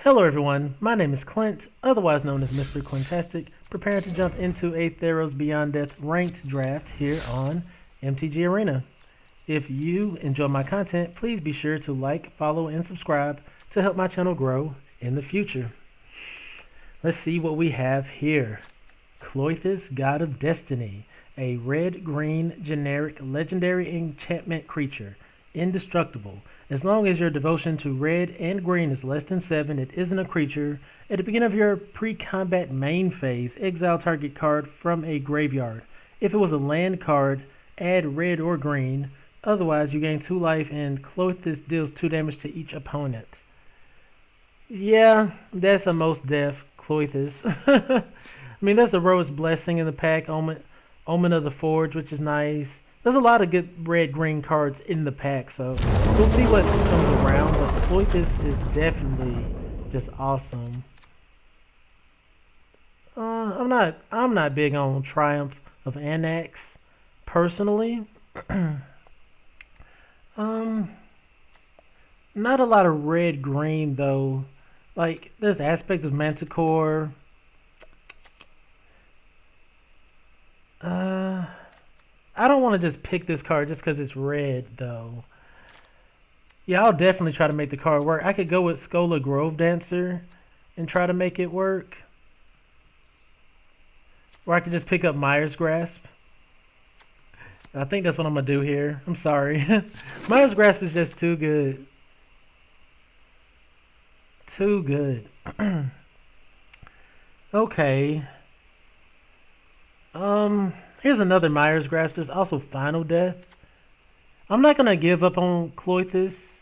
Hello everyone, my name is Clint, otherwise known as Mr.Clintastik, preparing to jump into a THEROS Beyond Death ranked draft here on MTG Arena. If you enjoy my content, please be sure to like, follow, and subscribe to help my channel grow in the future. Let's see what we have here. Kloythis, God of Destiny, a red-green generic legendary enchantment creature. Indestructible. As long as your devotion to red and green is less than 7, it isn't a creature. At the beginning of your pre-combat main phase, exile target card from a graveyard. If it was a land card, add red or green. Otherwise, you gain 2 life and Kloythis deals 2 damage to each opponent. Yeah, that's a most def Kloythis. I mean, that's a Rose Blessing in the pack, Omen of the Forge, which is nice. There's a lot of good red-green cards in the pack, so we'll see what comes around, but Kloythis is definitely just awesome. I'm not big on Triumph of Anax, personally. Not a lot of red-green, though. Like, there's aspects of Manticore. I don't want to just pick this card just because it's red, though. Yeah, I'll definitely try to make the card work. I could go with Skola Grove Dancer and try to make it work. Or I could just pick up Myers Grasp. I think that's what I'm going to do here. I'm sorry. Myers Grasp is just too good. Too good. Okay. Here's another Myers Grasp. There's also Final Death. I'm not going to give up on Kloythis.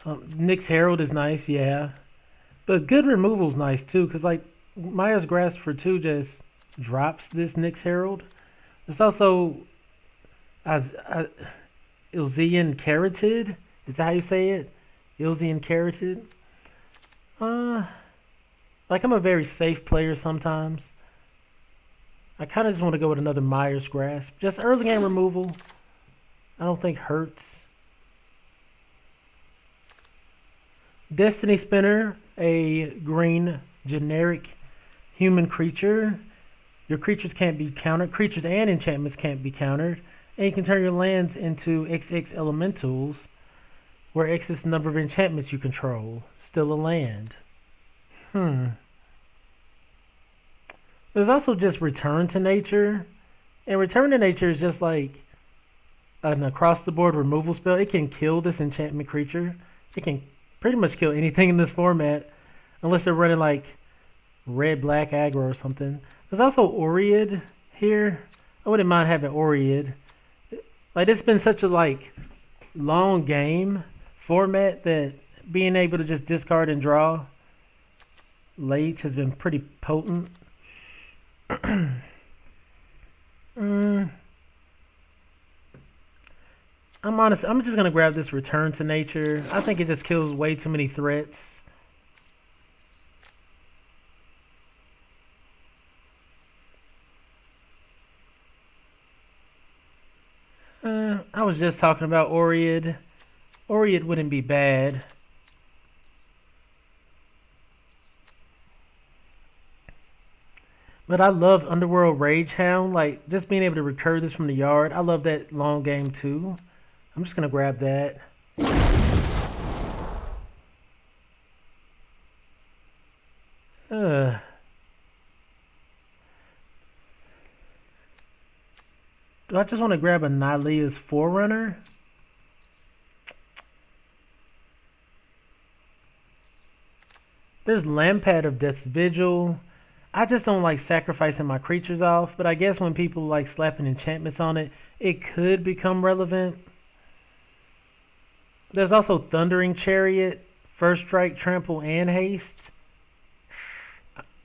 Nyx Herald is nice, yeah. But good removal's nice, too, because, like, Myers Grasp for 2 just drops this Nyx Herald. There's also Ilzian Carotid. Is that how you say it? Ilzian Carotid. Like, I'm a very safe player sometimes. I kind of just want to go with another Myers Grasp. Just early game removal. I don't think hurts. Destiny Spinner, a green generic human creature. Your creatures can't be countered. Creatures and enchantments can't be countered. And you can turn your lands into XX elementals, where X is the number of enchantments you control. Still a land. There's also just Return to Nature. And Return to Nature is just like an across-the-board removal spell. It can kill this enchantment creature. It can pretty much kill anything in this format. Unless they're running like red-black aggro or something. There's also Oread here. I wouldn't mind having Oread. Like, it's been such a like long game format that being able to just discard and draw late has been pretty potent. I'm honest. I'm just gonna grab this Return to Nature. I think it just kills way too many threats. I was just talking about Oread. Oread wouldn't be bad. But I love Underworld Ragehound. Like, just being able to recur this from the yard. I love that long game, too. I'm just going to grab that. Do I just want to grab a Nylea's Forerunner? There's Lampad of Death's Vigil. I just don't like sacrificing my creatures off, but I guess when people like slapping enchantments on it, it could become relevant. There's also Thundering Chariot, First Strike, Trample, and Haste.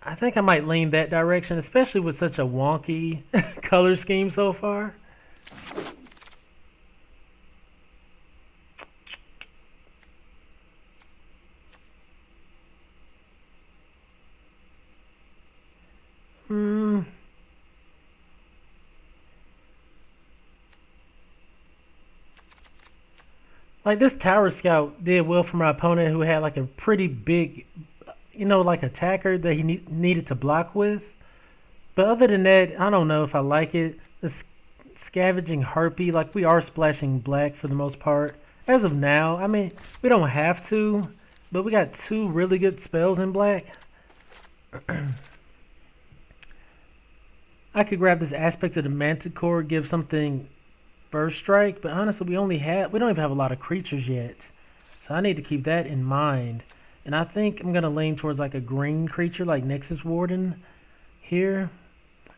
I think I might lean that direction, especially with such a wonky color scheme so far. Like this Tower Scout did well for my opponent who had like a pretty big, like attacker that he needed to block with. But other than that, I don't know if I like it. The Scavenging Harpy, like we are splashing black for the most part. As of now, I mean, we don't have to, but we got two really good spells in black. I could grab this Aspect of the Manticore, give something first strike, but honestly, we don't even have a lot of creatures yet. So I need to keep that in mind. And I think I'm going to lean towards like a green creature like Nexus Warden here.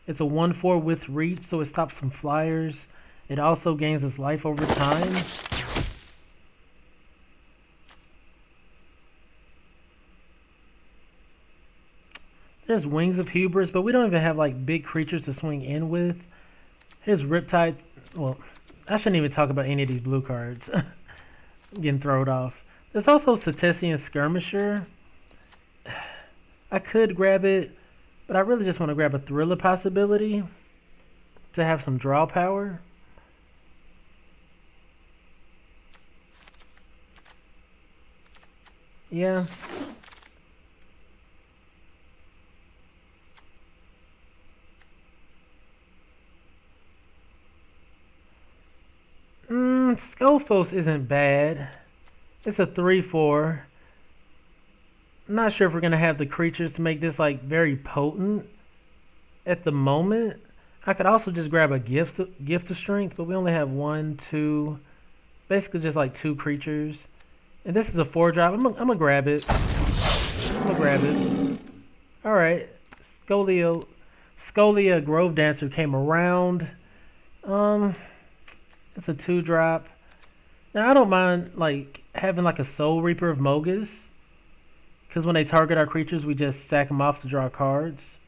It's a 1/4 with reach, so it stops some flyers. It also gains its life over time. There's Wings of Hubris, but we don't even have like big creatures to swing in with. Here's Riptide. Well, I shouldn't even talk about any of these blue cards. I'm getting thrown off. There's also Setesian Skirmisher. I could grab it, but I really just want to grab a Thriller possibility to have some draw power. Yeah. Skullfos isn't bad. It's a 3/4. I'm not sure if we're going to have the creatures to make this like very potent at the moment. I could also just grab a gift of strength, but we only have 1, 2, basically just like 2 creatures. And this is a 4-drop. I'm gonna grab it. All right, Scolia Grove Dancer came around. It's a 2-drop. Now I don't mind like having like a Soul Reaper of Mogus, because when they target our creatures, we just sack them off to draw cards.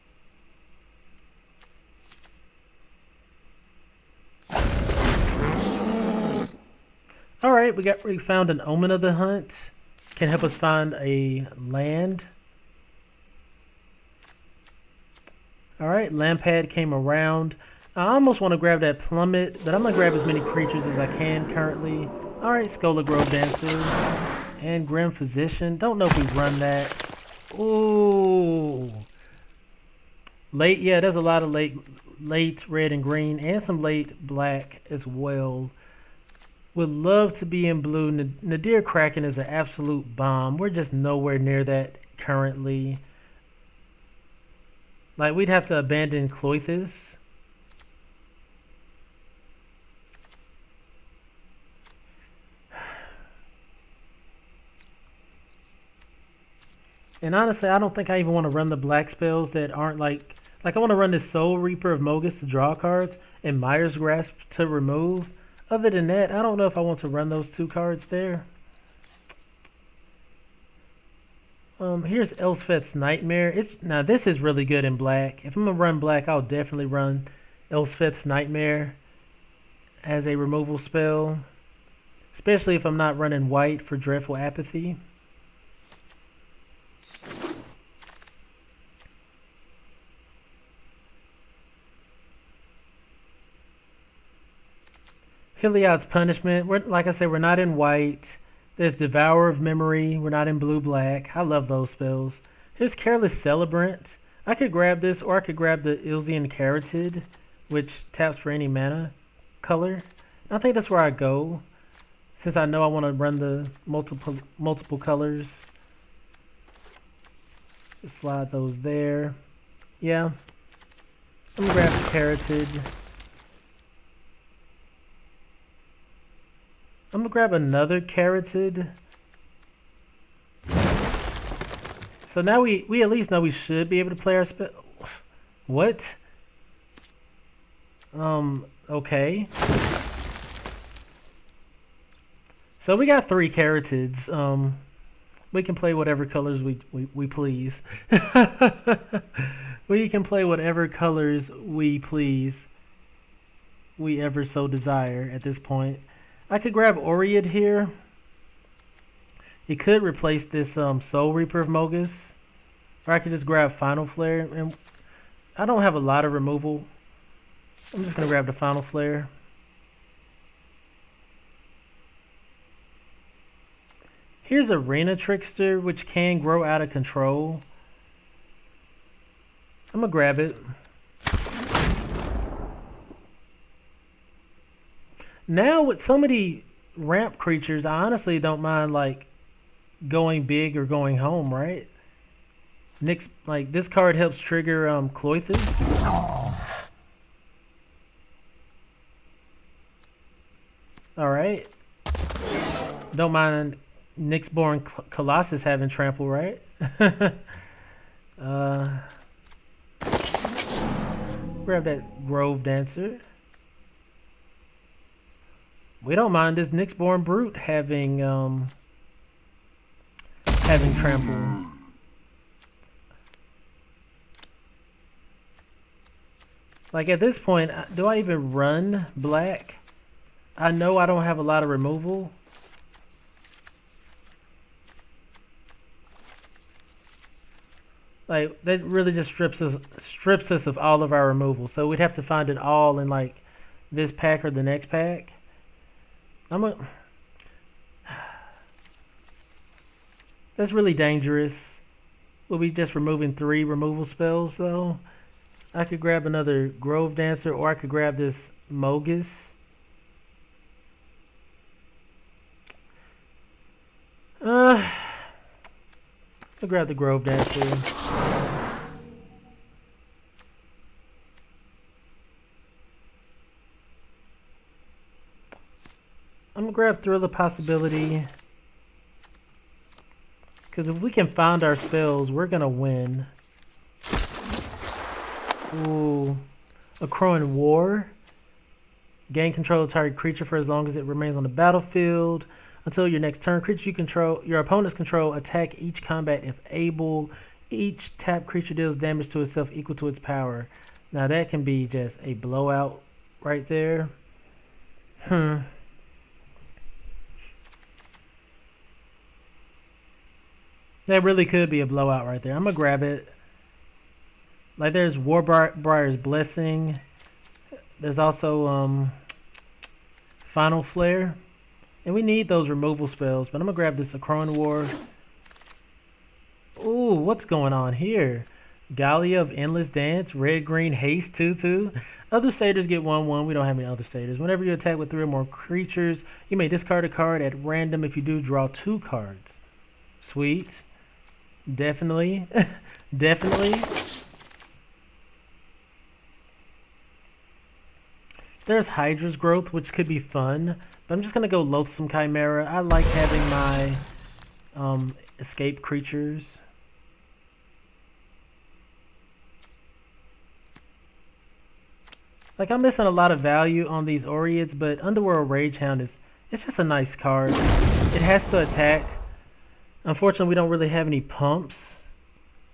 All right, we found an Omen of the Hunt. Can help us find a land. All right, Lampad came around. I almost want to grab that Plummet, but I'm going to grab as many creatures as I can currently. All right, Scholar Grove Dancer and Grim Physician. Don't know if we run that. Ooh. Late, yeah, there's a lot of late red and green and some late black as well. Would love to be in blue. Nadir Kraken is an absolute bomb. We're just nowhere near that currently. Like, we'd have to abandon Kloythis. And honestly, I don't think I even want to run the black spells that aren't like I want to run this Soul Reaper of Mogus to draw cards and Mire's Grasp to remove. Other than that, I don't know if I want to run those 2 cards there. Here's Elspeth's Nightmare. Now this is really good in black. If I'm gonna run black, I'll definitely run Elspeth's Nightmare as a removal spell, especially if I'm not running white for Dreadful Apathy. Heliod's Punishment. Like I said, we're not in white. There's Devourer of Memory. We're not in blue-black. I love those spells. Here's Careless Celebrant. I could grab this, or I could grab the Ilzian Carotid, which taps for any mana color. I think that's where I go, since I know I want to run the multiple colors. Just slide those there. Yeah. I'm gonna grab the Carotid. I'm gonna grab another Carotid. So now we at least know we should be able to play our spell. What? Okay. So we got 3 Carotids. We can play whatever colors we please. We can play whatever colors we please. We ever so desire at this point. I could grab Oread here. It could replace this Soul Reaper of Mogus. Or I could just grab Final Flare. And I don't have a lot of removal. I'm just going to grab the Final Flare. Here's Arena Trickster, which can grow out of control. I'm gonna grab it. Now with so many ramp creatures, I honestly don't mind like going big or going home, right? Next, like this card helps trigger Kloythis. All right. Don't mind Nyxborn Colossus having trample, right? Grab that Grove Dancer. We don't mind this Nyxborn Brute having trample. Like at this point, do I even run black? I know I don't have a lot of removal. Like that really just strips us of all of our removal. So we'd have to find it all in like this pack or the next pack. That's really dangerous. We'll be just removing 3 removal spells though. I could grab another Grove Dancer, or I could grab this Mogus. I'll grab the Grove Dancer. I'm gonna grab Thrill of Possibility. Because if we can find our spells, we're gonna win. Ooh. A Crowing War. Gain control of target creature for as long as it remains on the battlefield. Until your next turn, creature you control, your opponents control, attack each combat if able. Each tap creature deals damage to itself equal to its power. Now that can be just a blowout right there. That really could be a blowout right there. I'm gonna grab it. Like there's Warbriar's Blessing. There's also Final Flare. And we need those removal spells, but I'm gonna grab this Crowing War. Ooh, what's going on here? Gallia of Endless Dance, red-green haste 2/2. Other satyrs get 1/1. We don't have any other satyrs. Whenever you attack with 3 or more creatures, you may discard a card at random. If you do, draw 2 cards. Sweet. Definitely. Definitely. There's Hydra's Growth, which could be fun. But I'm just going to go Loathsome Chimera. I like having my escape creatures. Like I'm missing a lot of value on these Oreids, but Underworld Ragehound it's just a nice card. It has to attack. Unfortunately, we don't really have any pumps.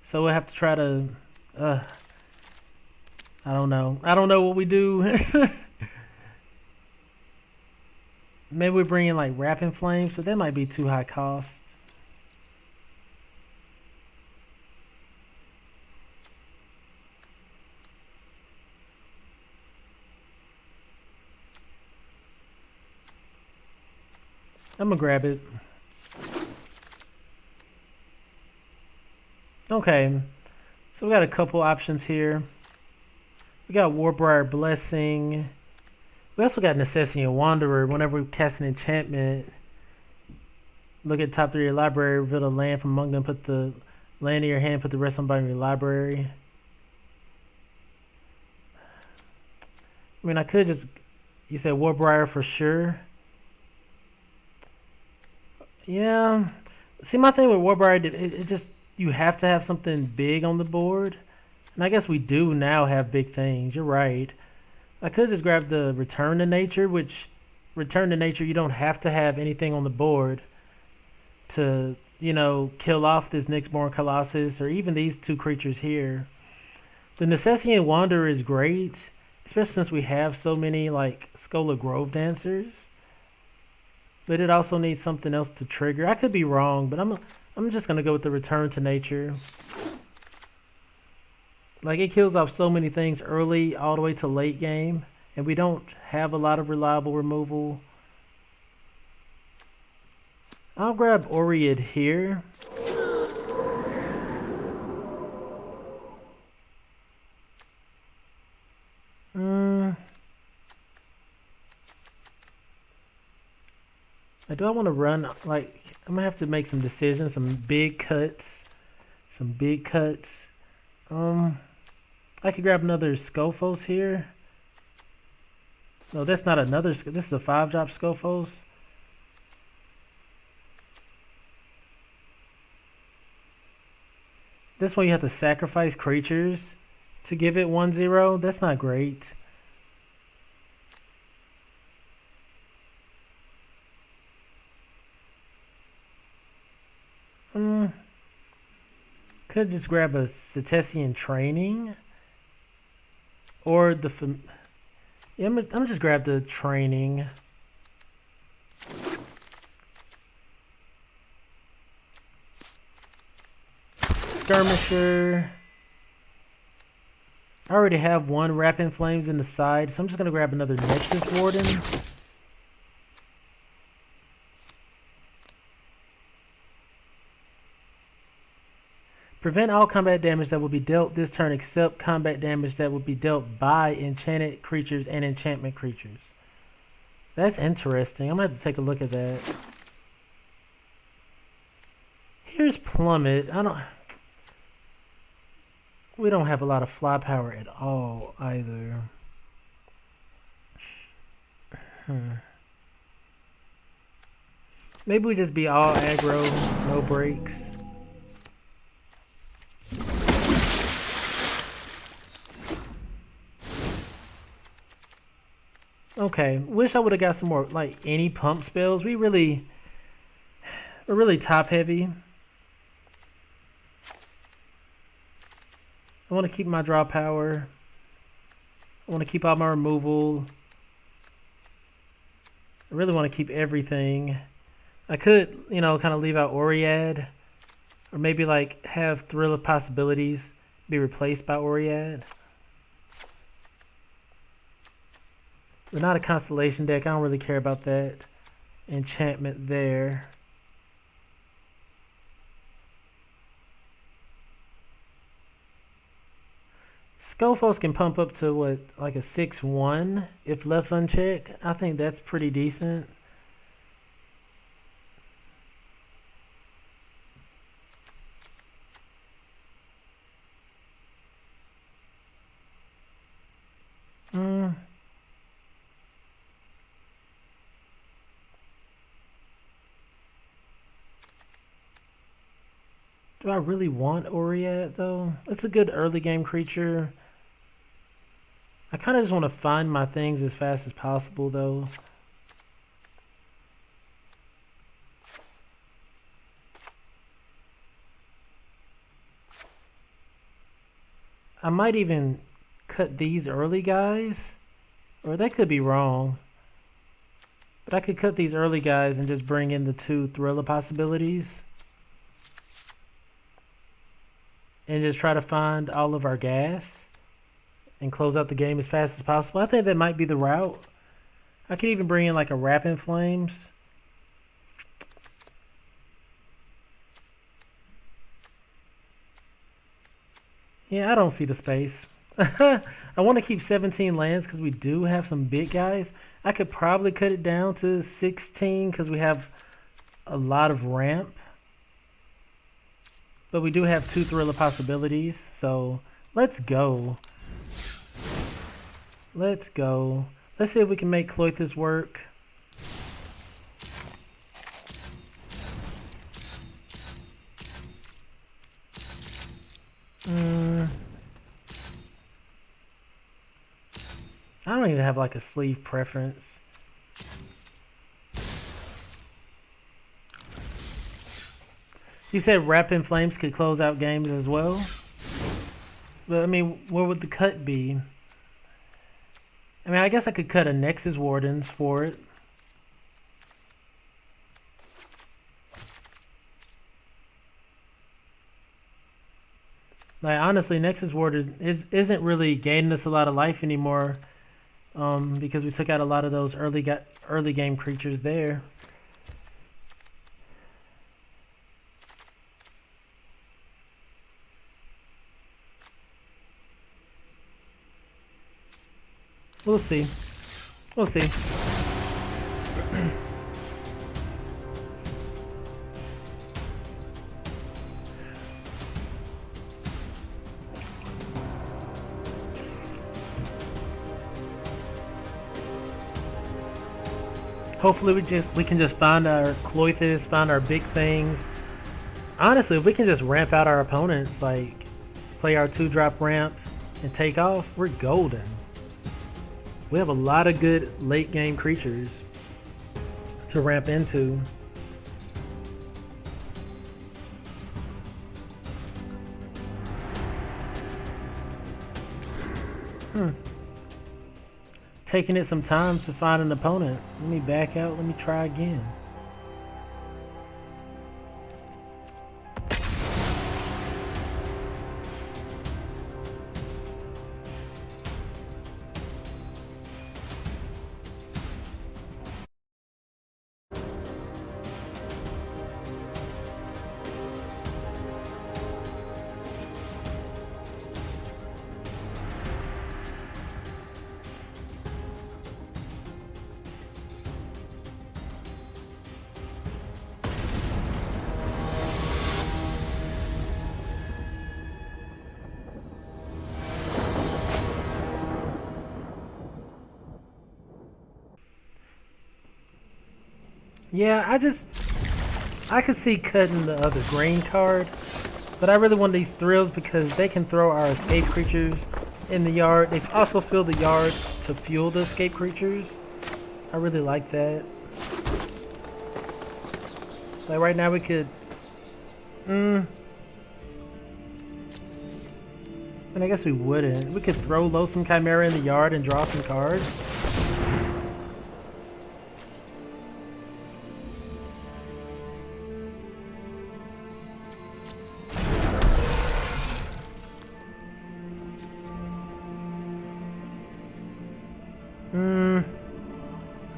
So we'll have to try to I don't know. I don't know what we do. Maybe we bring in like Wrapping Flames, but that might be too high cost. I'm gonna grab it. Okay, so we got a couple options here. We got Warbriar Blessing. We also got Necessity and Wanderer. Whenever we cast an enchantment, look at top 3 of your library, reveal a land from among them, put the land in your hand, put the rest on the bottom of your library. I mean, I could just, you said Warbriar for sure. Yeah. See, my thing with Warbriar, it just, you have to have something big on the board. And I guess we do now have big things. You're right. I could just grab the Return to Nature, which Return to Nature, you don't have to have anything on the board to, you know, kill off this Nyxborn Colossus or even these 2 creatures here. The Necessity and Wanderer is great, especially since we have so many like Skola Grove Dancers. But it also needs something else to trigger. I could be wrong, but I'm just gonna go with the Return to Nature. Like it kills off so many things early all the way to late game, and we don't have a lot of reliable removal. I'll grab Oread here. Do I want to run, like, I'm going to have to make some decisions, some big cuts. I could grab another Scophos here. No, that's not another, this is a 5-drop Scophos. This one you have to sacrifice creatures to give it 1/0. That's not great. Could just grab a Cetacean Training. Or the... Yeah, I'm just grab the Training. Skirmisher. I already have one Wrapping Flames in the side, so I'm just going to grab another Nexus Warden. Prevent all combat damage that will be dealt this turn except combat damage that will be dealt by enchanted creatures and enchantment creatures. That's interesting. I'm going to have to take a look at that. Here's Plummet. We don't have a lot of fly power at all either. Maybe we just be all aggro, no breaks. Okay, wish I would have got some more, like, any pump spells. We're really top heavy. I want to keep my draw power. I want to keep all my removal. I really want to keep everything. I could, you know, kind of leave out Oread. Or maybe, like, have Thrill of Possibilities be replaced by Oread. We're not a Constellation deck. I don't really care about that enchantment there. Scophos can pump up to what, like a 6/1 if left unchecked. I think that's pretty decent. Do I really want Oread though? It's a good early game creature. I kind of just want to find my things as fast as possible though. I might even cut these early guys. Or that could be wrong. But I could cut these early guys and just bring in the 2 Thriller Possibilities. And just try to find all of our gas and close out the game as fast as possible. I think that might be the route. I could even bring in like a Wrapping Flames. Yeah, I don't see the space. I want to keep 17 lands because we do have some big guys. I could probably cut it down to 16 because we have a lot of ramp. But we do have 2 Thriller Possibilities, so let's go. Let's go. Let's see if we can make Kloythis work. I don't even have like a sleeve preference. You said Wrapping Flames could close out games as well? But I mean, where would the cut be? I mean, I guess I could cut a Nexus Wardens for it. Like, honestly, Nexus Wardens isn't really gaining us a lot of life anymore. Because we took out a lot of those early game creatures there. We'll see. We'll see. Hopefully we can just find our Kloythis, find our big things. Honestly, if we can just ramp out our opponents, like play our 2-drop ramp and take off, we're golden. We have a lot of good late game creatures to ramp into. Taking it some time to find an opponent. Let me back out, let me try again. Yeah, I could see cutting the other green card, but I really want these thrills because they can throw our escape creatures in the yard. They also fill the yard to fuel the escape creatures. I really like that. Like right now we could... And I guess we wouldn't. We could throw Loathsome Chimera in the yard and draw some cards.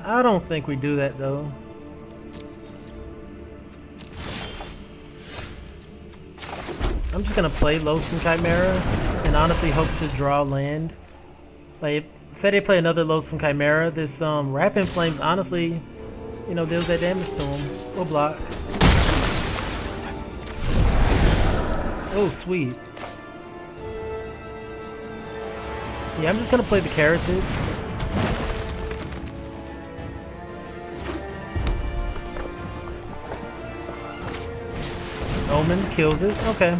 I don't think we do that though. I'm just gonna play Loathsome Chimera and honestly hope to draw land. Like, say they play another Loathsome Chimera, this Rapid Flames honestly, you know, deals that damage to him. We'll block. Oh, sweet. Yeah, I'm just gonna play the Carotid. Omen kills it. Okay.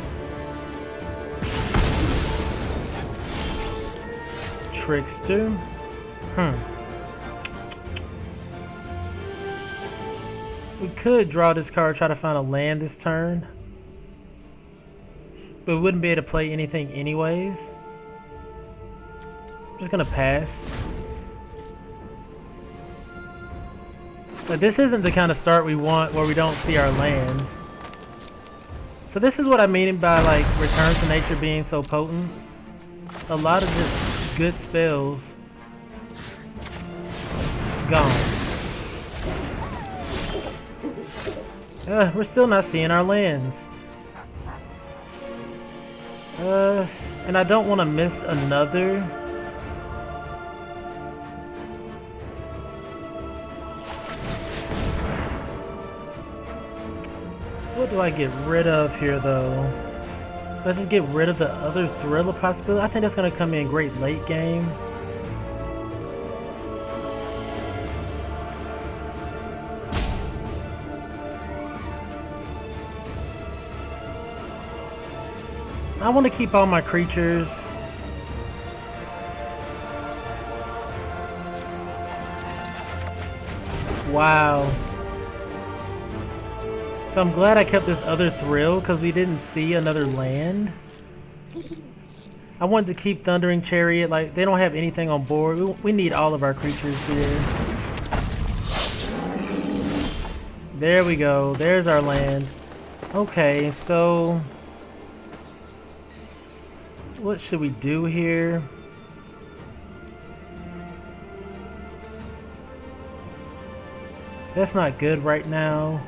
Trickster. We could draw this card, try to find a land this turn. But we wouldn't be able to play anything anyways. I'm just gonna pass. But this isn't the kind of start we want where we don't see our lands. So this is what I mean by like Return to Nature being so potent. A lot of just good spells gone. We're still not seeing our lands. And I don't want to miss another. What do I get rid of here though? Do I just get rid of the other Thriller possibility? I think that's going to come in great late game. I want to keep all my creatures. Wow. So I'm glad I kept this other Thrill because we didn't see another land. I wanted to keep Thundering Chariot. Like, they don't have anything on board. We need all of our creatures here. There we go. There's our land. Okay, so... what should we do here? That's not good right now.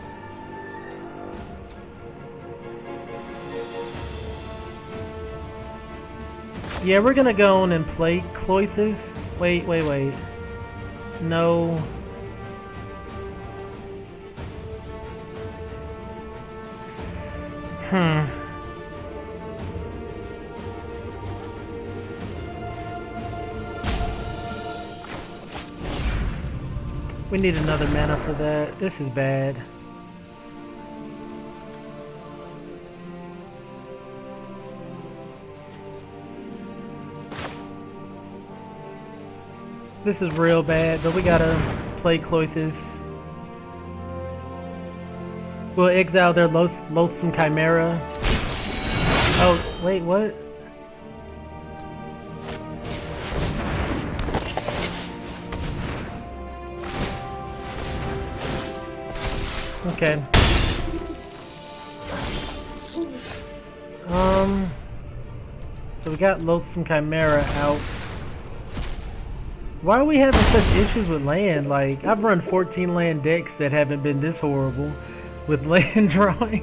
Yeah, we're gonna go on and play Kloythis. Wait. No. We need another mana for that. This is bad. This is real bad, but we gotta play Kloythis. We'll exile their loathsome chimera. Oh, wait, what? Okay. So we got loathsome chimera out. Why are we having such issues with land? Like, I've run 14 land decks that haven't been this horrible with land drawing.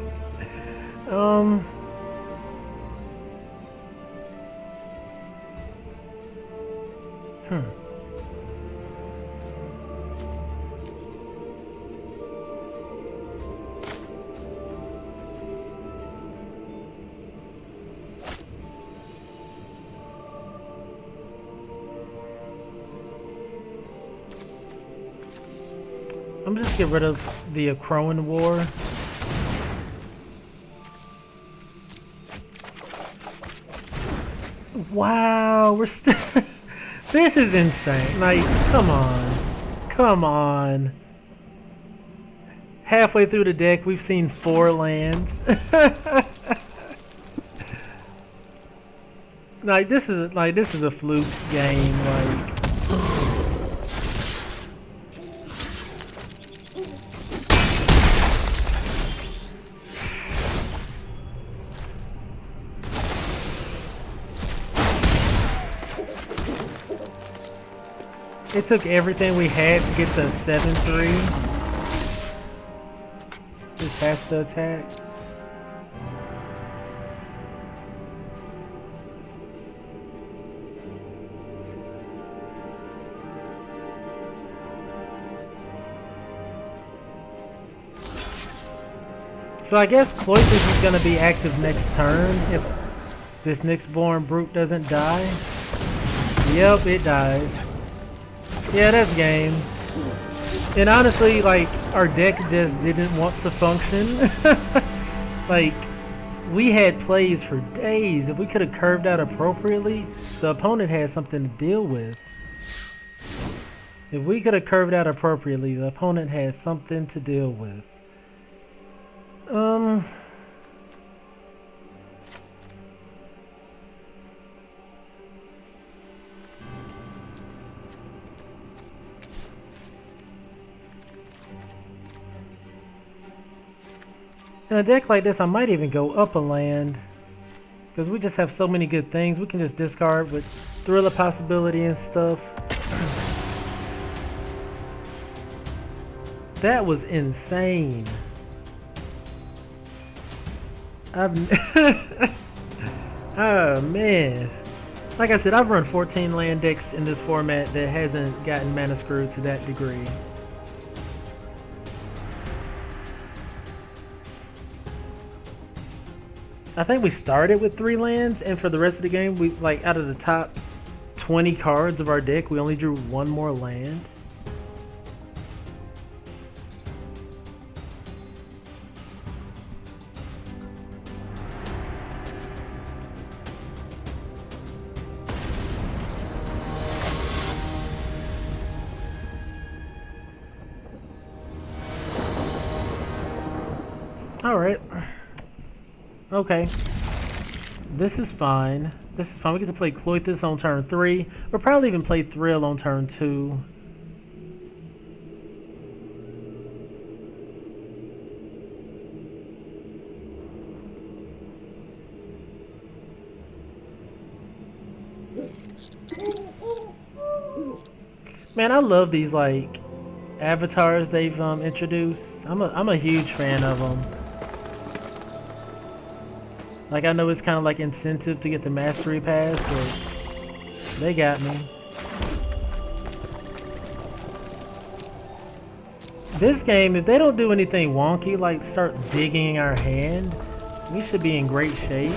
I'm just get rid of the Crowan War. Wow, we're still. This is insane. Like, come on. Halfway through the deck, we've seen 4 lands. This is a fluke game. Like. It took everything we had to get to a 7-3. This has to attack. So I guess Kloythis is going to be active next turn if this Nyxborn Brute doesn't die. Yep, it dies. Yeah, that's game. And honestly, like, our deck just didn't want to function. Like, we had plays for days. If we could have curved out appropriately, the opponent had something to deal with. If we could have curved out appropriately, the opponent had something to deal with. In a deck like this, I might even go up a land. Because we just have so many good things. We can just discard with Thriller Possibility and stuff. That was insane. Oh man. Like I said, I've run 14 land decks in this format that hasn't gotten mana screwed to that degree. I think we started with 3 lands, and for the rest of the game, we like out of the top 20 cards of our deck, we only drew 1 more land. All right. Okay. This is fine. This is fine. We get to play Kloythis on turn 3. We'll probably even play Thrill on turn 2. Man, I love these like avatars they've introduced. I'm a huge fan of them. Like, I know it's kind of like incentive to get the mastery pass, but they got me. This game, if they don't do anything wonky, like start digging our hand, we should be in great shape.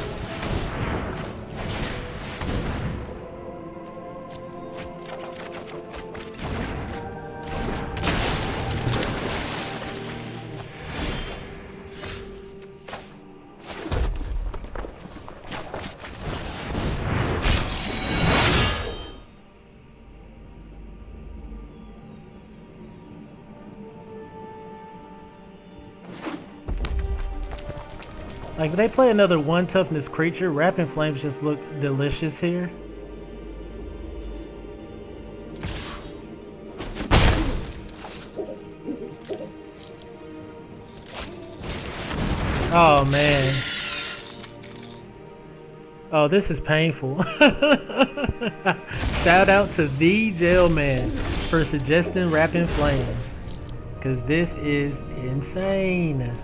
Like, if they play another 1 toughness creature, Rapping Flames just look delicious here. Oh, man. Oh, this is painful. Shout out to the Jailman for suggesting Rapping Flames, because this is insane.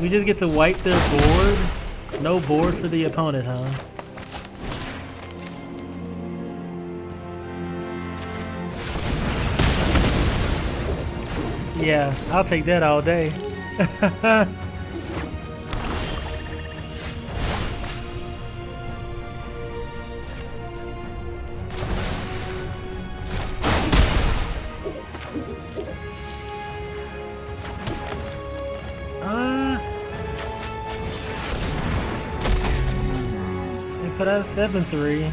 We just get to wipe their board. No board for the opponent, huh? Yeah, I'll take that all day. Put out 7-3.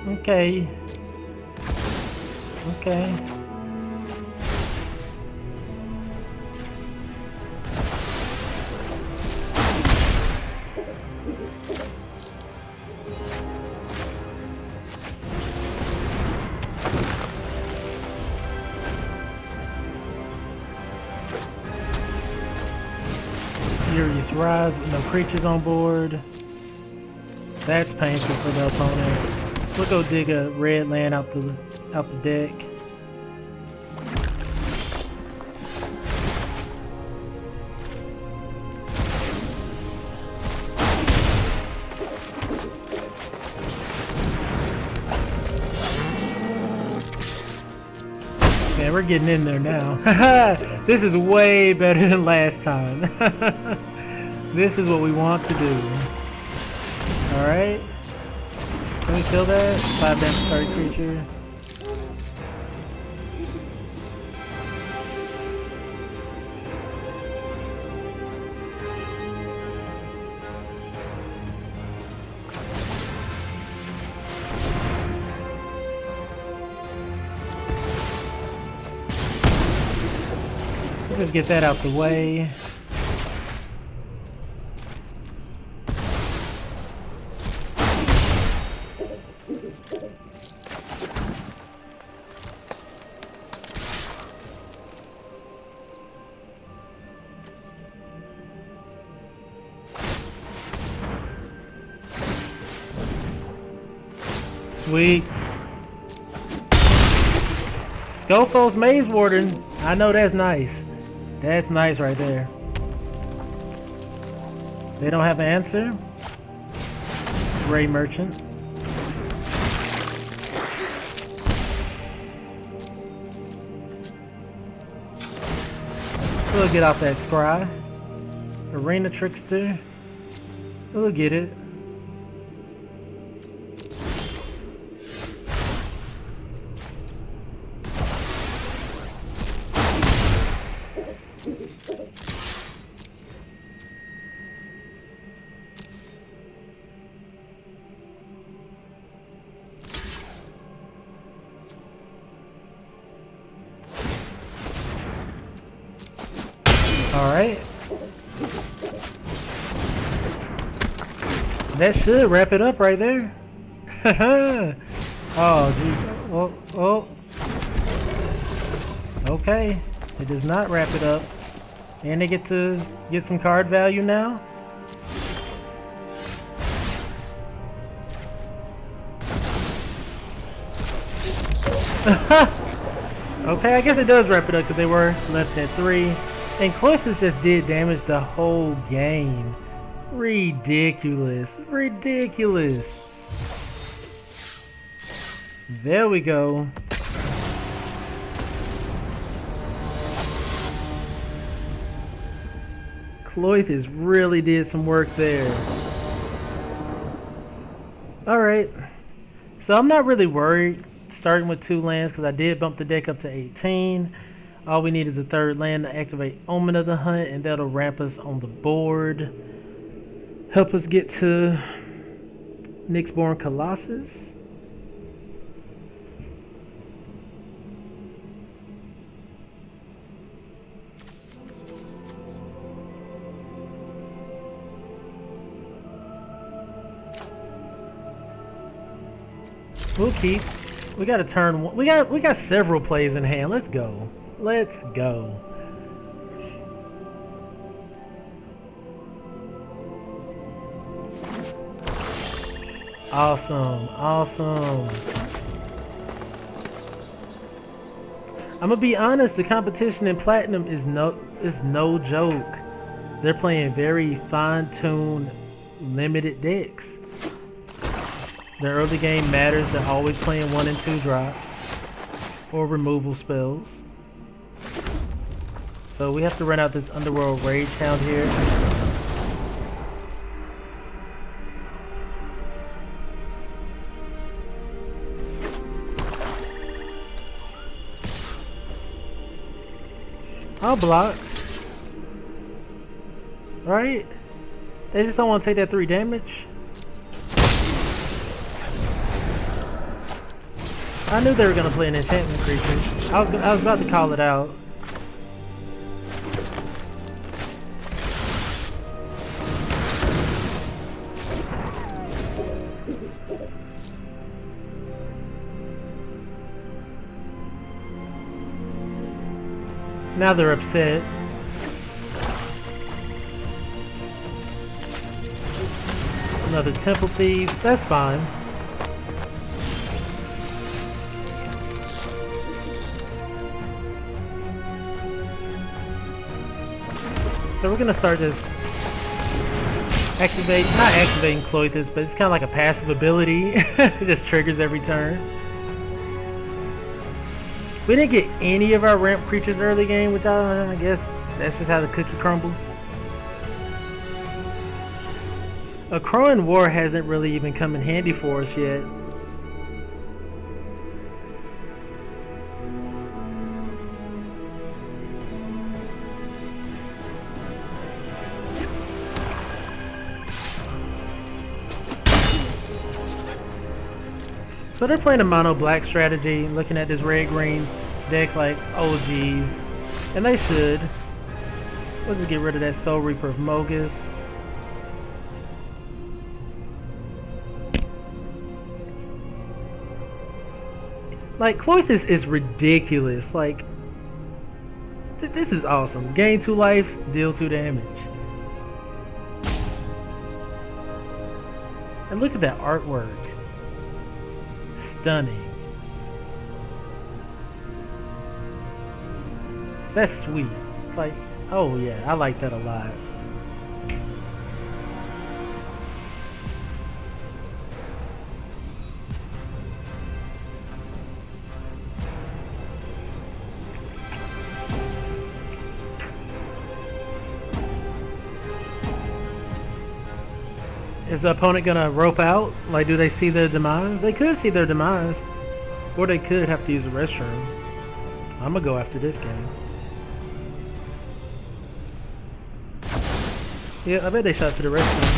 Okay. Okay. Furious Rise with no creatures on board. That's painful for the opponent. We'll go dig a red land out the deck. Man, we're getting in there now. This is way better than last time. This is what we want to do. Alright. Can we kill that? 5 damage target creature. Let's get that out the way. Sweet. Scofo's Maze Warden. I know that's nice. That's nice right there. They don't have an answer. Ray Merchant. We'll get off that scry. Arena Trickster. We'll get it. Alright. That should wrap it up right there. Oh, geez. Oh, oh. Okay. It does not wrap it up. And they get to get some card value now. Okay, I guess it does wrap it up because they were left at 3. And Kloythis just did damage the whole game. Ridiculous. Ridiculous. There we go. Kloythis really did some work there. Alright. So I'm not really worried starting with 2 lands because I did bump the deck up to 18. All we need is a 3rd land to activate Omen of the Hunt, and that'll ramp us on the board. Help us get to Nyxborn Colossus. We'll keep. We got a turn. We got several plays in hand. Let's go. Let's go. Awesome. Awesome. I'm gonna be honest. The competition in Platinum is no joke. They're playing very fine-tuned, limited decks. The early game matters. They're always playing 1 and 2 drops or removal spells. So we have to run out this Underworld Rage Hound here. I'll block. Right? They just don't want to take that 3 damage. I knew they were gonna play an enchantment creature. I was about to call it out. Now they're upset. Another Temple Thief. That's fine. So we're gonna start this not activating Kloythis, but it's kind of like a passive ability. It just triggers every turn. We didn't get any of our ramp creatures early game, which I guess that's just how the cookie crumbles. A Crowing War hasn't really even come in handy for us yet. So they're playing a mono black strategy, looking at this red green deck like, oh geez. And they should. We'll just get rid of that Soul Reaper of Mogus. Like, Kloythis is ridiculous. Like, this is awesome. Gain 2 life, deal 2 damage. And look at that artwork. Stunning. That's sweet. Like, oh yeah, I like that a lot. Is the opponent gonna rope out? Like, do they see their demise? They could see their demise. Or they could have to use the restroom. I'm gonna go after this game. Yeah, I bet they shot to the restroom.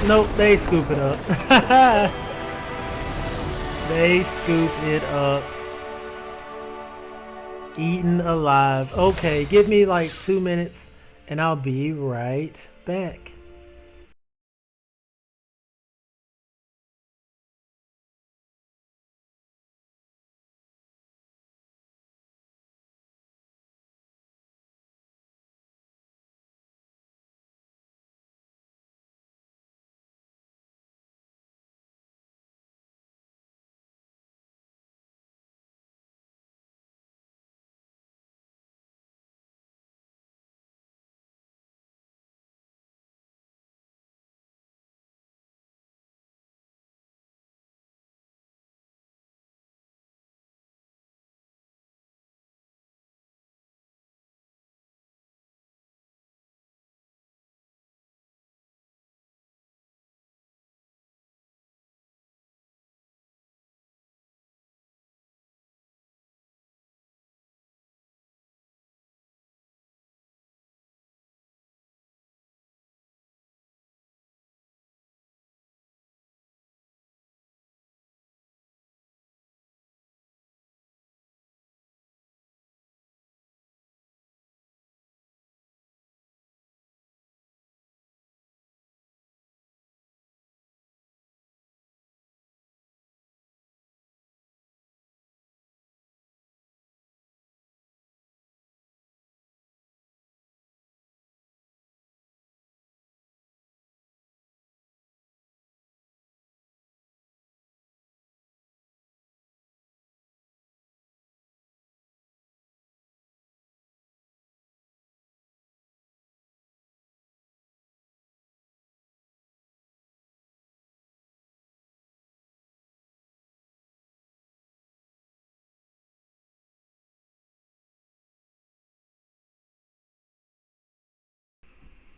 Nope, they scoop it up. They scoop it up. Eaten alive. Okay, give me like 2 minutes and I'll be right back.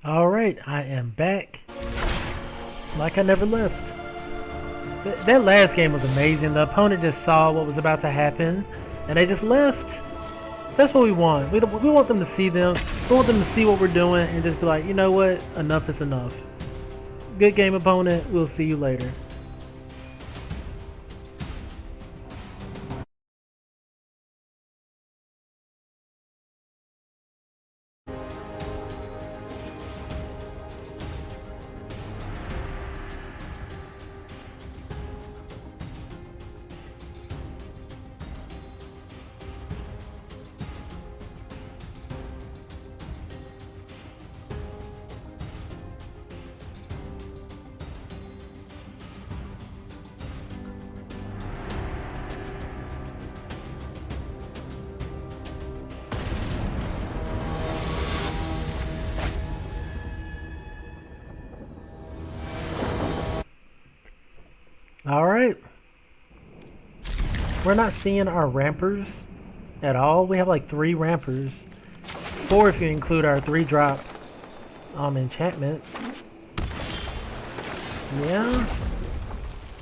Alright, I am back. Like I never left. That last game was amazing. The opponent just saw what was about to happen and they just left. That's what we want. We want them to see them. We want them to see what we're doing and just be like, you know what? Enough is enough. Good game, opponent. We'll see you later. Alright. We're not seeing our rampers at all. We have like 3 rampers. 4 if you include our 3-drop enchantment. Yeah.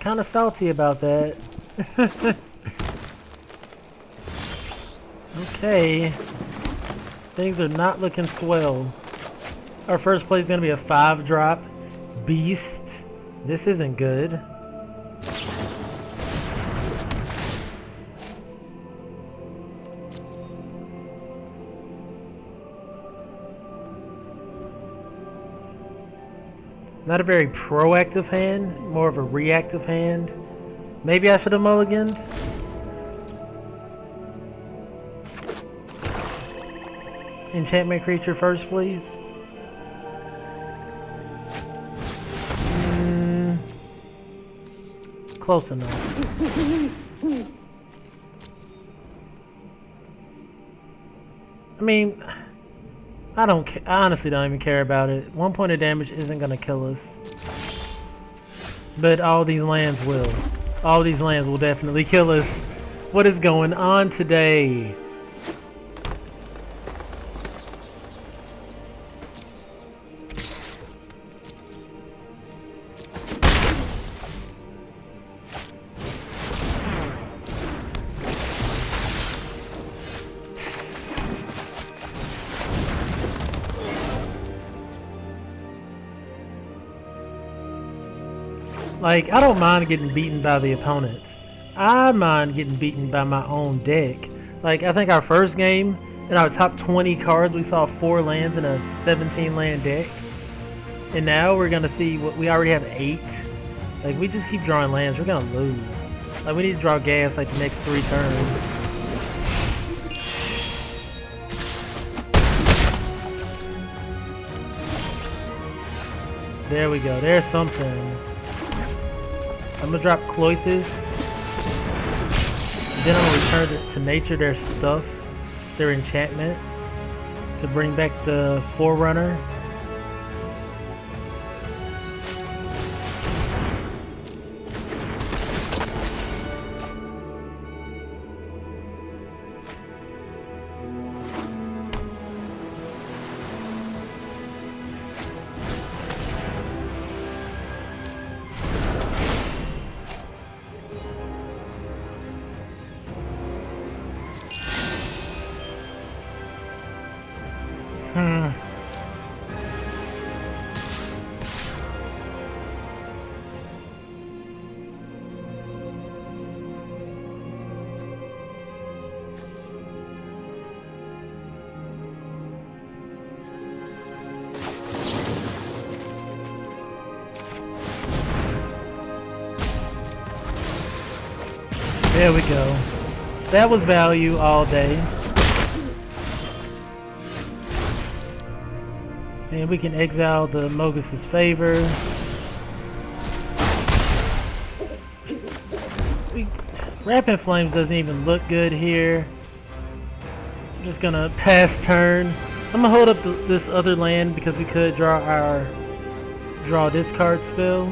Kinda salty about that. Okay. Things are not looking swell. Our first play is gonna be a 5-drop beast. This isn't good. Not a very proactive hand, more of a reactive hand. Maybe I should have mulliganed. Enchantment creature first, please. Close enough. I mean, I honestly don't even care about it. 1 point of damage isn't gonna kill us. But all these lands will. All these lands will definitely kill us. What is going on today? Like, I don't mind getting beaten by the opponents. I mind getting beaten by my own deck. Like, I think our first game, in our top 20 cards, we saw 4 lands in a 17 land deck. And now we're gonna see what we already have 8. Like, we just keep drawing lands, we're gonna lose. Like, we need to draw gas like the next 3 turns. There we go, there's something. I'm gonna drop Kloythis. Then I'm gonna return it to nature their stuff, their enchantment, to bring back the Forerunner. There we go. That was value all day. And we can exile the Mogus's favor. Rapid Flames doesn't even look good here. I'm just gonna pass turn. I'm gonna hold up this other land because we could draw this card spell.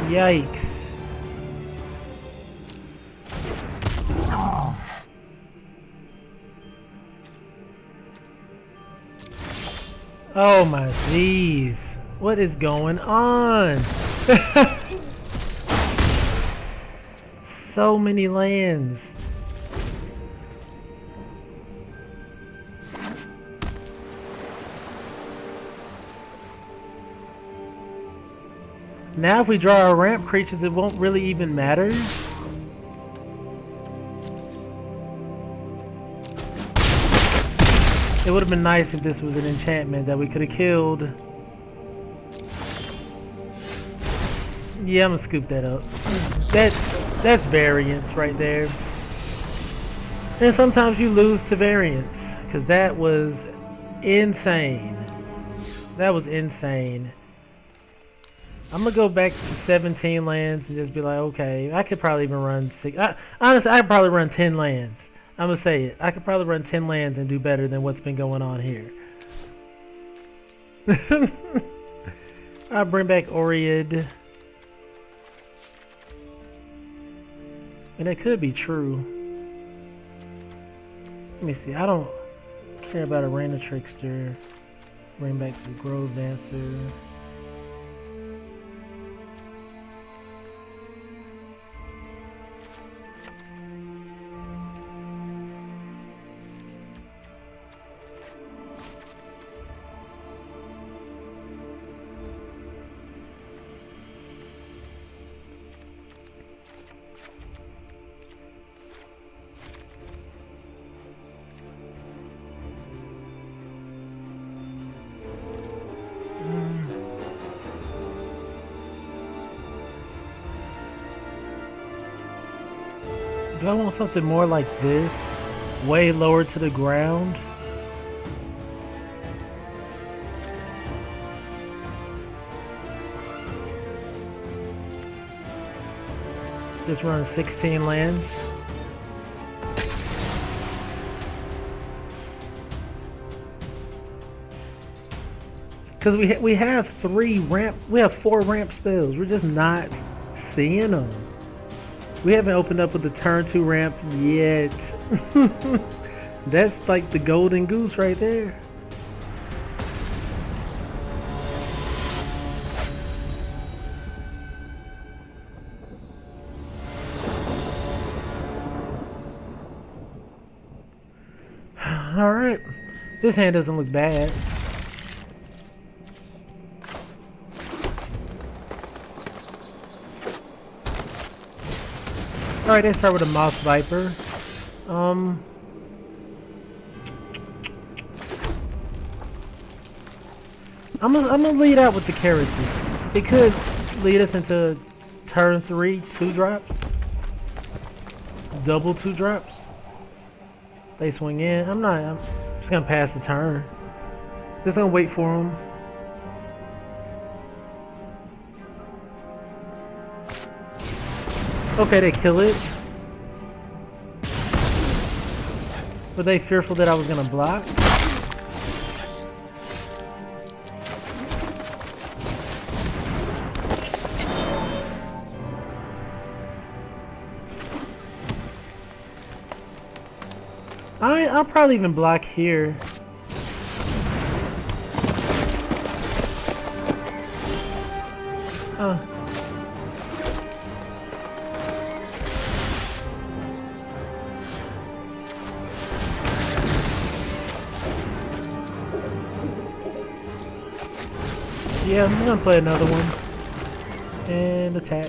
Yikes. Oh my jeez. What is going on? So many lands. Now if we draw our ramp creatures, it won't really even matter. It would have been nice if this was an enchantment that we could have killed. Yeah, I'm gonna scoop that up. That's variance right there. And sometimes you lose to variance, because that was insane. That was insane. I'm gonna go back to 17 lands and just be like, okay, I could probably even run 6. Honestly, I could probably run 10 lands. I'm gonna say it. I could probably run 10 lands and do better than what's been going on here. I'll bring back Oread. And it could be true. Let me see. I don't care about Arena Trickster. Bring back the Grove Dancer. Do I want something more like this? Way lower to the ground? Just run 16 lands. Because we have 4 ramp spells. We're just not seeing them. We haven't opened up with the turn 2 ramp yet. That's like the golden goose right there. Alright. This hand doesn't look bad. Alright, let's start with a Moss Viper. I'm gonna lead out with the Keratin. It could lead us into turn 3, 2-drops. Double 2-drops. They swing in. I'm just gonna pass the turn. Just gonna wait for them. Okay, they kill it. Were they fearful that I was gonna block? I'll probably even block here. Yeah, I'm gonna play another one. And attack.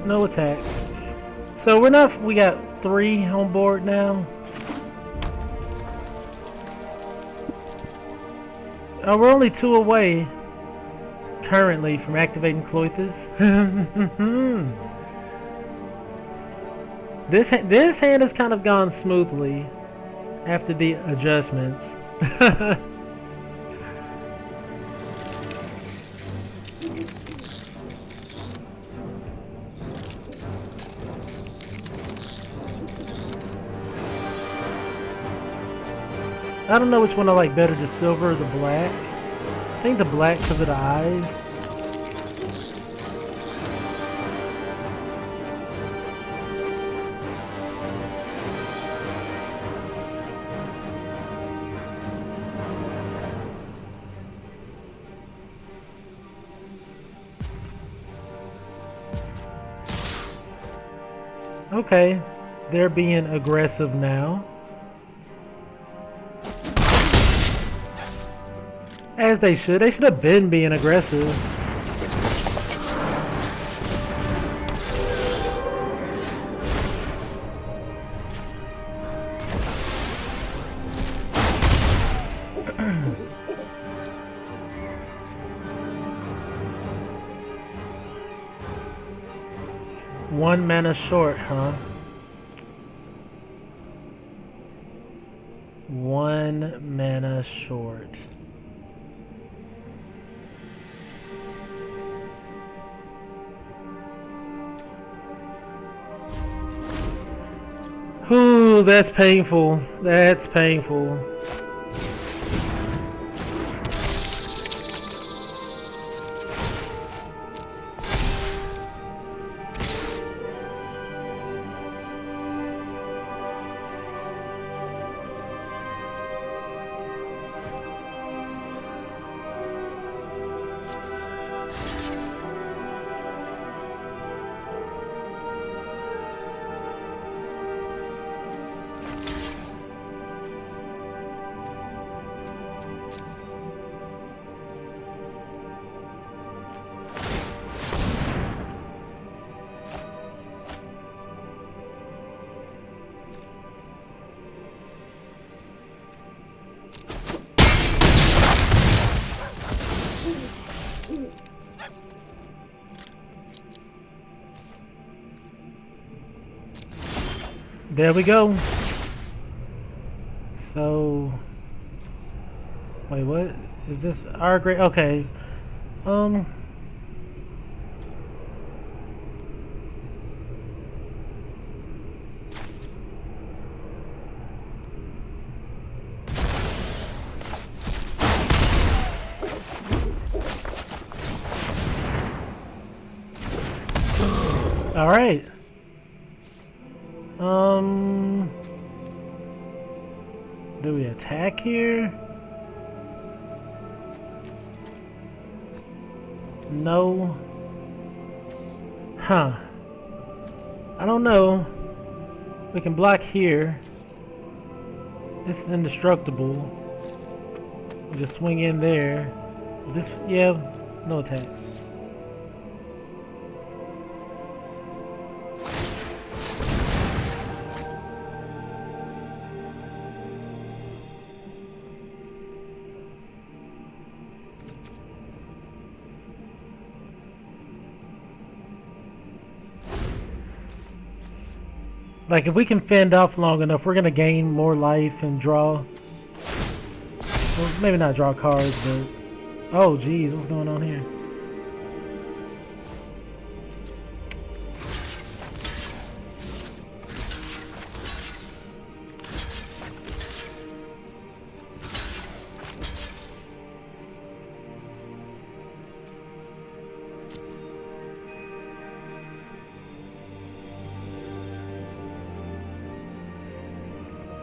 No attacks. So we got 3 on board now. We're only 2 away currently from activating Kloythis. This hand has kind of gone smoothly after the adjustments. I don't know which one I like better, the silver or the black. I think the black because of the eyes. Okay, they're being aggressive now. As they should. They should have been being aggressive. One mana short, huh? One mana short. Ooh, that's painful. That's painful. There we go. So, wait, what is this? Our great. Okay. All right. Do we attack here? No. Huh. I don't know. We can block here. This is indestructible. We just swing in there. This, yeah, no attacks. Like, if we can fend off long enough, we're gonna gain more life and draw. Well, maybe not draw cards, but... Oh, geez, what's going on here?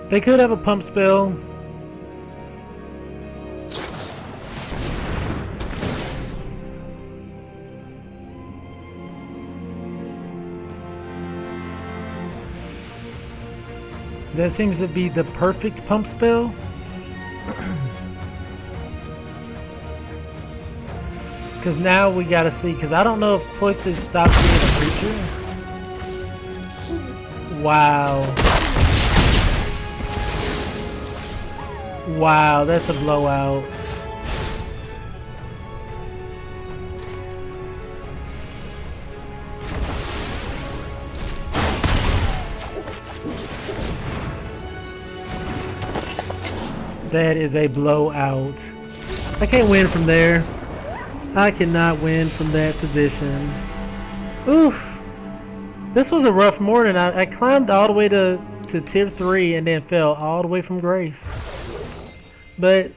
They could have a pump spell. That seems to be the perfect pump spell. Because now we gotta see, because I don't know if Kloythis stops being a creature. Wow. Wow, that's a blowout. That is a blowout. I can't win from there. I cannot win from that position. Oof. This was a rough morning. I climbed all the way to tier 3 and then fell all the way from grace. But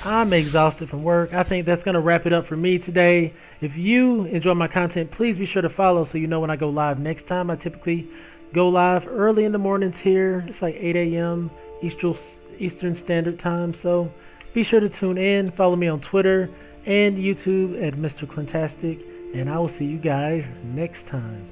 I'm exhausted from work. I think that's going to wrap it up for me today. If you enjoy my content, please be sure to follow so you know when I go live next time. I typically go live early in the mornings here. It's like 8 a.m. Eastern Standard Time. So be sure to tune in. Follow me on Twitter and YouTube at Mr. Clintastik. And I will see you guys next time.